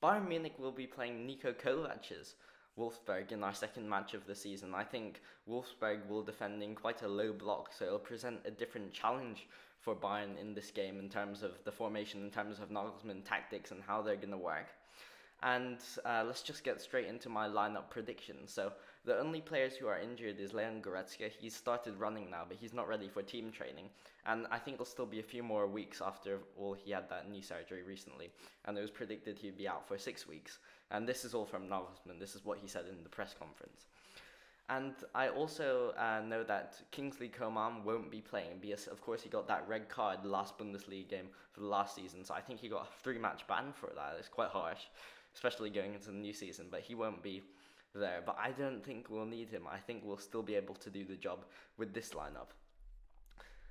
Bayern Munich will be playing Niko Kovac's Wolfsburg in our second match of the season. I think Wolfsburg will defend in quite a low block, so it'll present a different challenge for Bayern in this game in terms of the formation, in terms of Nagelsmann tactics and how they're going to work. And let's just get straight into my lineup prediction. So the only players who are injured is Leon Goretzka. He's started running now, but he's not ready for team training. And I think it'll still be a few more weeks after all he had that knee surgery recently. And it was predicted he'd be out for 6 weeks. And this is all from Nagelsmann. This is what he said in the press conference. And I also know that Kingsley Coman won't be playing because, of course, he got that red card the last Bundesliga game for the last season. So I think he got a 3-match ban for that. It's quite harsh, especially going into the new season. But he won't be there. But I don't think we'll need him. I think we'll still be able to do the job with this lineup.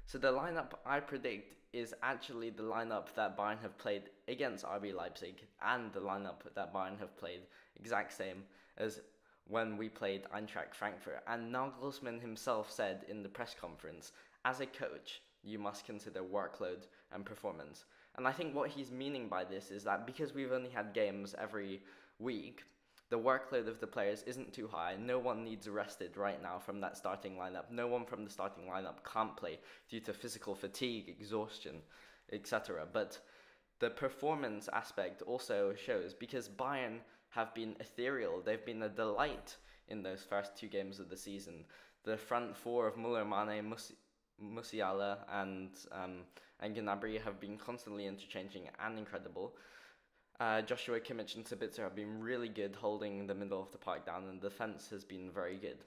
So the lineup I predict is actually the lineup that Bayern have played against RB Leipzig and the lineup that Bayern have played exact same as when we played Eintracht Frankfurt. And Nagelsmann himself said in the press conference, as a coach, you must consider workload and performance. And I think what he's meaning by this is that because we've only had games every week, the workload of the players isn't too high. No one needs arrested right now from that starting lineup. No one from the starting lineup can't play due to physical fatigue, exhaustion, etc. But the performance aspect also shows because Bayern have been ethereal. They've been a delight in those first 2 games of the season. The front four of Müller, Mane, Musiala and Gnabry have been constantly interchanging and incredible. Joshua Kimmich and Sabitzer have been really good holding the middle of the park down, and the defense has been very good.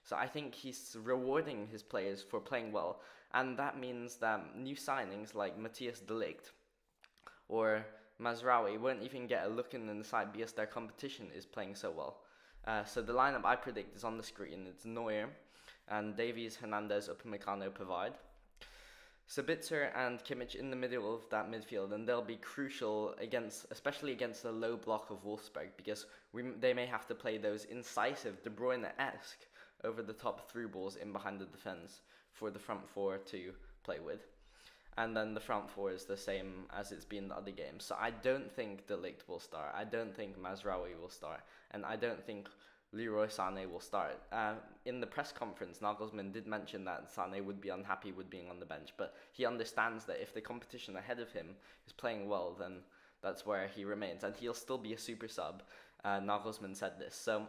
So I think he's rewarding his players for playing well, and that means that new signings like Matthias de Ligt or Mazraoui won't even get a look in the side because their competition is playing so well. So the lineup I predict is on the screen. It's Neuer and Davies, Hernandez, Upamecano, Pavard. Sabitzer and Kimmich in the middle of that midfield, and they'll be crucial especially against the low block of Wolfsburg, because they may have to play those incisive De Bruyne-esque over the top through balls in behind the defense for the front four to play with. And then the front four is the same as it's been the other games. So I don't think De Ligt will start. I don't think Mazraoui will start. And I don't think Leroy Sané will start. In the press conference, Nagelsmann did mention that Sané would be unhappy with being on the bench, but he understands that if the competition ahead of him is playing well, then that's where he remains, and he'll still be a super sub. Nagelsmann said this. So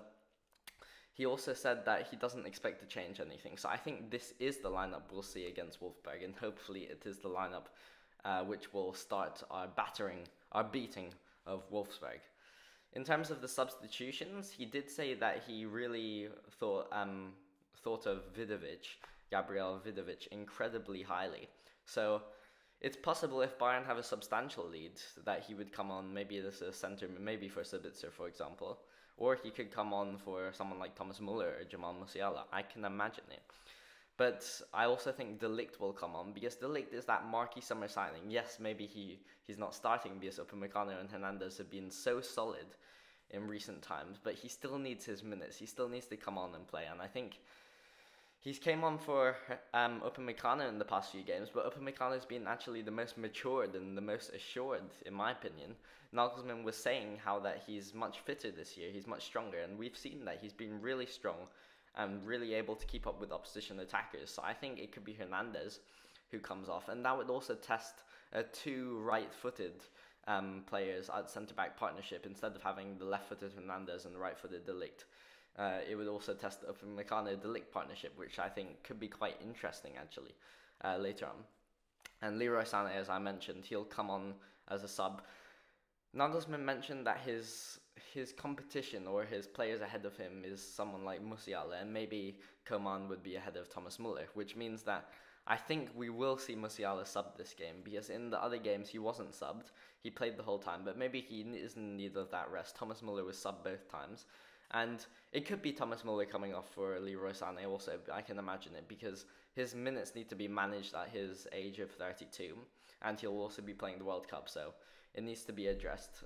he also said that he doesn't expect to change anything. So I think this is the lineup we'll see against Wolfsburg, and hopefully it is the lineup which will start our beating of Wolfsburg. In terms of the substitutions, he did say that he really thought of Gabriel Vidovic, incredibly highly. So it's possible if Bayern have a substantial lead that he would come on maybe as a centre, maybe for Sabitzer, for example. Or he could come on for someone like Thomas Müller or Jamal Musiala. I can imagine it. But I also think De Ligt will come on, because De Ligt is that marquee summer signing. Yes, maybe he's not starting because Upamecano and Hernandez have been so solid in recent times, but he still needs his minutes. He still needs to come on and play, and I think he's came on for Upamecano in the past few games, but Upamecano has been actually the most matured and the most assured, in my opinion. Nagelsmann was saying how that he's much fitter this year, he's much stronger, and we've seen that he's been really strong and really able to keep up with opposition attackers. So I think it could be Hernandez who comes off, and that would also test 2 right-footed players at centre-back partnership instead of having the left-footed Hernandez and the right-footed De Ligt. It would also test the Upamecano-De Ligt partnership, which I think could be quite interesting actually later on. And Leroy Sané, as I mentioned, he'll come on as a sub. Nagelsmann mentioned that his competition or his players ahead of him is someone like Musiala, and maybe Coman would be ahead of Thomas Müller, which means that I think we will see Musiala sub this game, because in the other games he wasn't subbed. He played the whole time, but maybe he is in need of that rest. Thomas Müller was subbed both times, and it could be Thomas Müller coming off for Leroy Sané also. I can imagine it, because his minutes need to be managed at his age of 32, and he'll also be playing the World Cup, so it needs to be addressed.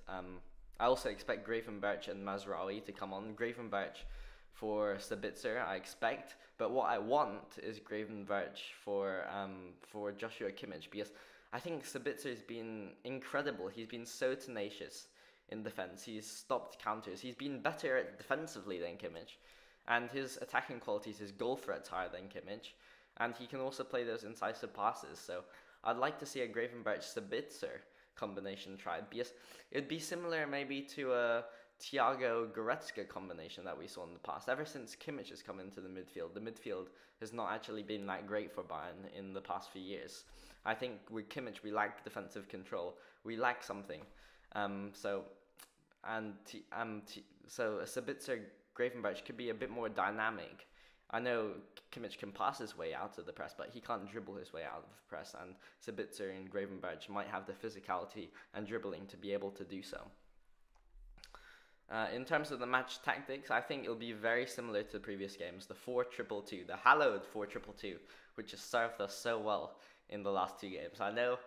I also expect Gravenberch and Mazraoui to come on. Gravenberch for Sabitzer, I expect, but what I want is Gravenberch for Joshua Kimmich, because I think Sabitzer has been incredible. He's been so tenacious in defense. He's stopped counters. He's been better defensively than Kimmich, and his attacking qualities, his goal threat's higher than Kimmich, and he can also play those incisive passes. So I'd like to see a Gravenberch-Sabitzer combination tried, because it'd be similar maybe to a Thiago Goretzka combination that we saw in the past. Ever since Kimmich has come into the midfield has not actually been that great for Bayern in the past few years. I think with Kimmich we lack defensive control. We lack something. So a Sabitzer Gravenberch could be a bit more dynamic. I know Kimmich can pass his way out of the press, but he can't dribble his way out of the press, and Sabitzer and Gravenberch might have the physicality and dribbling to be able to do so. In terms of the match tactics, I think it'll be very similar to the previous games. The 4-2-2-2, the hallowed 4-2-2-2, which has served us so well in the last 2 games. I know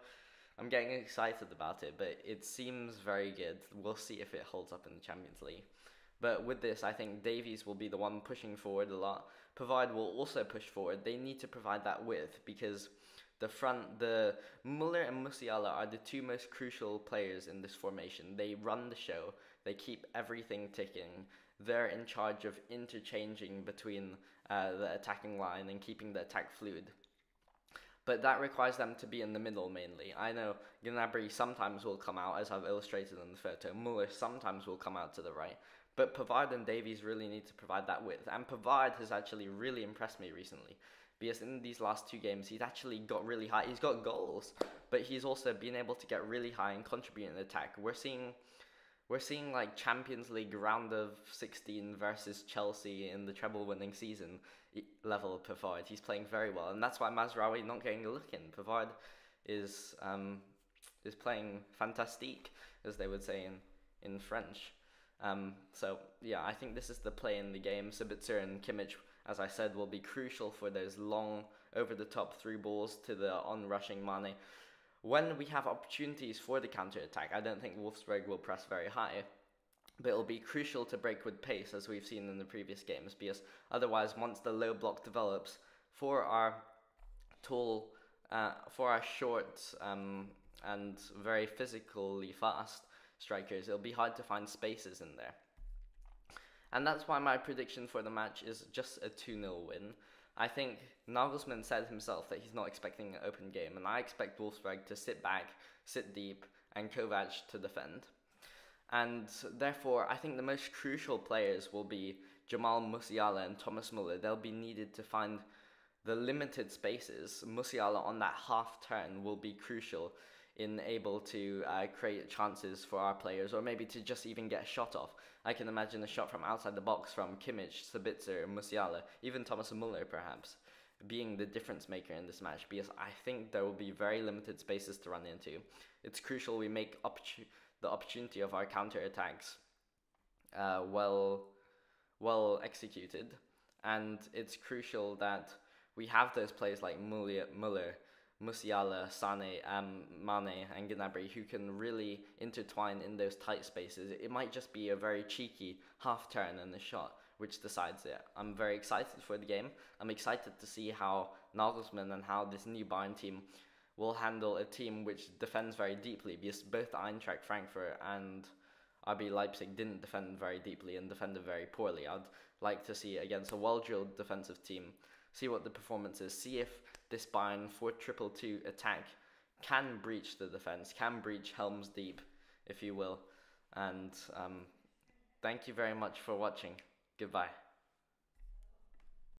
I'm getting excited about it, but it seems very good. We'll see if it holds up in the Champions League. But with this, I think Davies will be the one pushing forward a lot. Pavard will also push forward. They need to provide that width, because the Müller and Musiala are the 2 most crucial players in this formation. They run the show. They keep everything ticking. They're in charge of interchanging between the attacking line and keeping the attack fluid. But that requires them to be in the middle mainly. I know Gnabry sometimes will come out, as I've illustrated in the photo. Müller sometimes will come out to the right. But Pavard and Davies really need to provide that width. And Pavard has actually really impressed me recently, because in these last 2 games, he's actually got really high. He's got goals, but he's also been able to get really high and contribute in attack. We're seeing like Champions League round of 16 versus Chelsea in the treble-winning season level of Pavard. He's playing very well, and that's why Mazraoui not getting a look in. Pavard is playing fantastique, as they would say in French. So yeah, I think this is the play in the game. Sabitzer and Kimmich, as I said, will be crucial for those long over-the-top through balls to the on-rushing Mane. When we have opportunities for the counter-attack, I don't think Wolfsburg will press very high, but it'll be crucial to break with pace, as we've seen in the previous games, because otherwise, once the low block develops, for our short and very physically fast strikers, it'll be hard to find spaces in there. And that's why my prediction for the match is just a 2-0 win. I think Nagelsmann said himself that he's not expecting an open game, and I expect Wolfsburg to sit back, sit deep, and Kovac to defend. And therefore, I think the most crucial players will be Jamal Musiala and Thomas Müller. They'll be needed to find the limited spaces. Musiala on that half turn will be crucial in able to create chances for our players, or maybe to just even get a shot off. I can imagine a shot from outside the box from Kimmich, Sabitzer, Musiala, even Thomas Müller perhaps, being the difference maker in this match, because I think there will be very limited spaces to run into. It's crucial we make the opportunity of our counter-attacks well executed, and it's crucial that we have those players like Müller, Musiala, Mane, and Gnabry, who can really intertwine in those tight spaces. It might just be a very cheeky half turn and a shot which decides it. I'm very excited for the game. I'm excited to see how Nagelsmann and how this new Bayern team will handle a team which defends very deeply, because both Eintracht Frankfurt and RB Leipzig didn't defend very deeply and defended very poorly. I'd like to see, against a well-drilled defensive team, see what the performance is, see if this Bayern 4-2-2-2 attack can breach the defense, can breach Helm's Deep, if you will. And thank you very much for watching. Goodbye.